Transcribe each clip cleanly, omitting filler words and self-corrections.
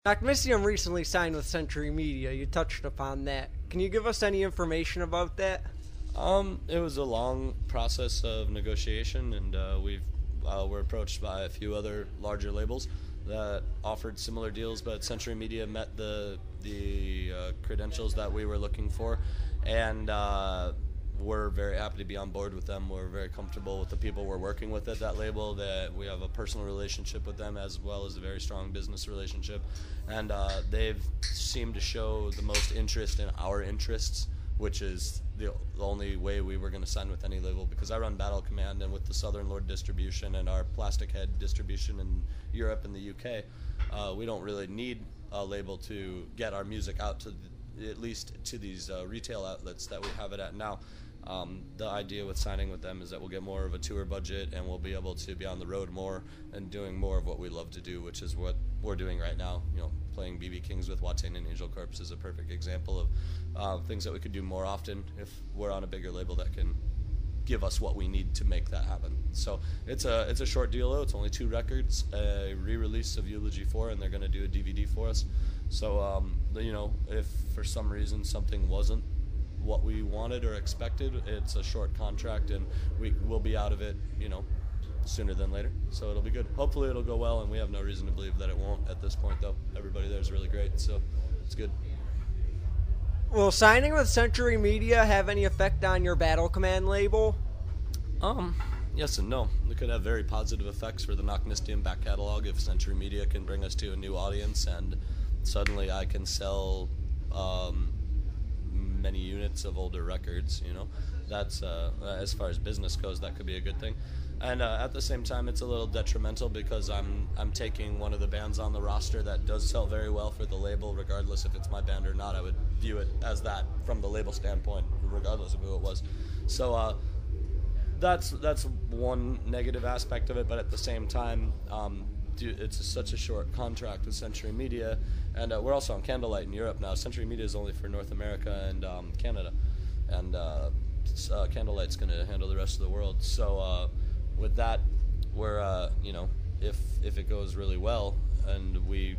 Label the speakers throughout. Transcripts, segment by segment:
Speaker 1: Nachtmystium recently signed with Century Media. You touched upon that. Can you give us any information about that?
Speaker 2: It was a long process of negotiation, and we're approached by a few other larger labels that offered similar deals, but Century Media met the credentials that we were looking for, and we're very happy to be on board with them. We're very comfortable with the people we're working with at that label, that we have a personal relationship with them as well as a very strong business relationship, and they've seemed to show the most interest in our interests, which is the only way we were going to sign with any label, because I run Battle Command, and with the Southern Lord distribution and our Plastic Head distribution in Europe and the UK, we don't really need a label to get our music out to at least to these retail outlets that we have it at now. The idea with signing with them is that we'll get more of a tour budget, and we'll be able to be on the road more and doing more of what we love to do, which is what we're doing right now. You know, playing B.B. King's with Watain and Angel Corpse is a perfect example of things that we could do more often if we're on a bigger label that can give us what we need to make that happen. So it's a short deal though. It's only 2 records, a re-release of Eulogy 4, and they're going to do a DVD for us. So you know, if for some reason something wasn't what we wanted or expected, it's a short contract, and we'll be out of it, you know, sooner than later. So it'll be good. Hopefully it'll go well, and we have no reason to believe that it won't at this point, though. Everybody there is really great, so it's good.
Speaker 1: Will signing with Century Media have any effect on your Battle Command label?
Speaker 2: Yes and no. It could have very positive effects for the Nachtmystium back catalog if Century Media can bring us to a new audience, and suddenly I can sell many units of older records. You know, that's as far as business goes, that could be a good thing. And at the same time, it's a little detrimental because I'm taking one of the bands on the roster that does sell very well for the label, regardless if it's my band or not. I would view it as that from the label standpoint, regardless of who it was. So that's one negative aspect of it. But at the same time, it's such a short contract with Century Media, and we're also on Candlelight in Europe now. Century Media is only for North America and Canada, and Candlelight's going to handle the rest of the world. So with that, we're you know, if it goes really well and we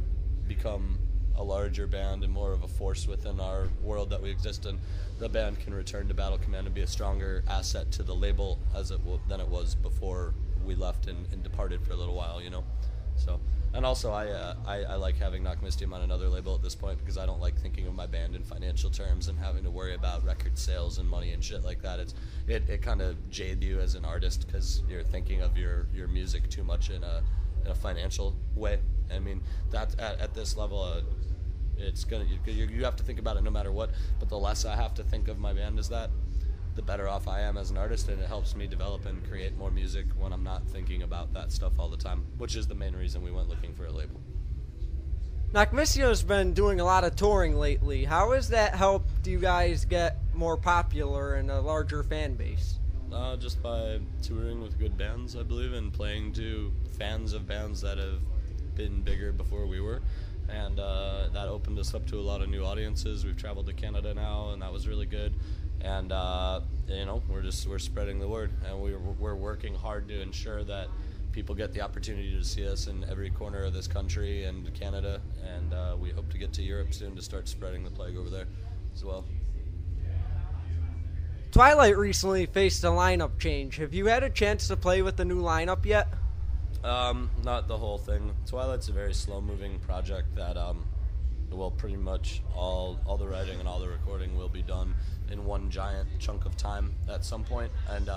Speaker 2: become a larger band and more of a force within our world that we exist in, the band can return to Battle Command and be a stronger asset to the label than it was before we left and departed for a little while, you know. So, and also I like having Nachtmystium on another label at this point, because I don't like thinking of my band in financial terms and having to worry about record sales and money and shit like that. It kind of jades you as an artist, because you're thinking of your music too much in a financial way. I mean, that at this level, it's gonna you have to think about it no matter what. But the less I have to think of my band as that, the better off I am as an artist, and it helps me develop and create more music when I'm not thinking about that stuff all the time, which is the main reason we went looking for a label.
Speaker 1: Nachtmystium has been doing a lot of touring lately. How has that helped you guys get more popular and a larger fan base?
Speaker 2: Just by touring with good bands, I believe, and playing to fans of bands that have been bigger before we were. And that opened us up to a lot of new audiences. We've traveled to Canada now, and that was really good. And you know, we're spreading the word, and we're working hard to ensure that people get the opportunity to see us in every corner of this country and Canada, and we hope to get to Europe soon to start spreading the plague over there as well.
Speaker 1: Twilight recently faced a lineup change. Have you had a chance to play with the new lineup yet?
Speaker 2: Not the whole thing. Twilight's a very slow-moving project that well, pretty much all the writing and all the recording will be done in one giant chunk of time at some point. And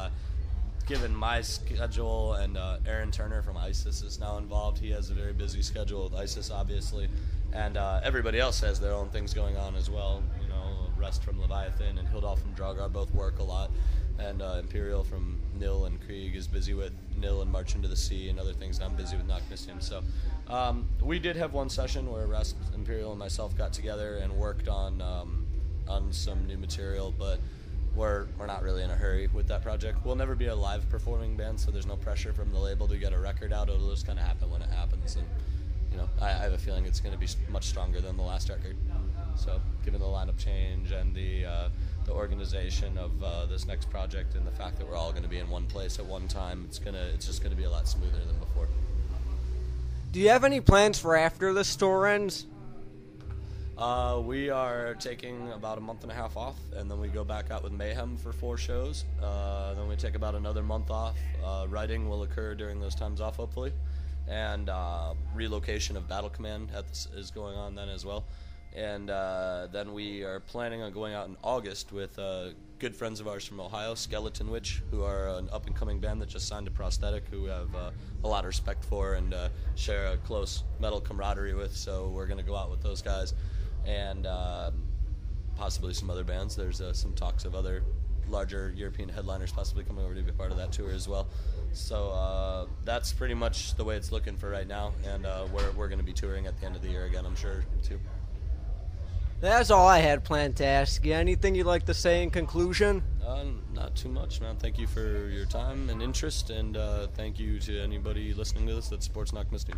Speaker 2: given my schedule, and Aaron Turner from ISIS is now involved, he has a very busy schedule with ISIS, obviously, and everybody else has their own things going on as well. You know, Rest from Leviathan and Hildal from Dragar both work a lot, and Imperial from Nil and Krieg is busy with Nil and March into the Sea and other things, and I'm busy with Nachtmystium. So we did have one session where Rest, Imperial, and myself got together and worked on some new material, but we're not really in a hurry with that project. We'll never be a live performing band, so there's no pressure from the label to get a record out. It'll just kind of happen when it happens, and you know, I have a feeling it's going to be much stronger than the last record. So, given the lineup change and the organization of this next project, and the fact that we're all going to be in one place at one time, it's just gonna be a lot smoother than before.
Speaker 1: Do you have any plans for after this tour ends?
Speaker 2: We are taking about a month and a half off, and then we go back out with Mayhem for 4 shows. Then we take about another month off. Writing will occur during those times off, hopefully. And relocation of Battle Command is going on then as well. And then we are planning on going out in August with good friends of ours from Ohio, Skeleton Witch, who are an up-and-coming band that just signed to Prosthetic, who we have a lot of respect for and share a close metal camaraderie with. So we're going to go out with those guys and possibly some other bands. There's some talks of other larger European headliners possibly coming over to be part of that tour as well. So that's pretty much the way it's looking for right now, and we're going to be touring at the end of the year again, I'm sure, too.
Speaker 1: That's all I had planned to ask you. Anything you'd like to say in conclusion?
Speaker 2: Not too much, man. Thank you for your time and interest, and thank you to anybody listening to this that supports Nachtmystium.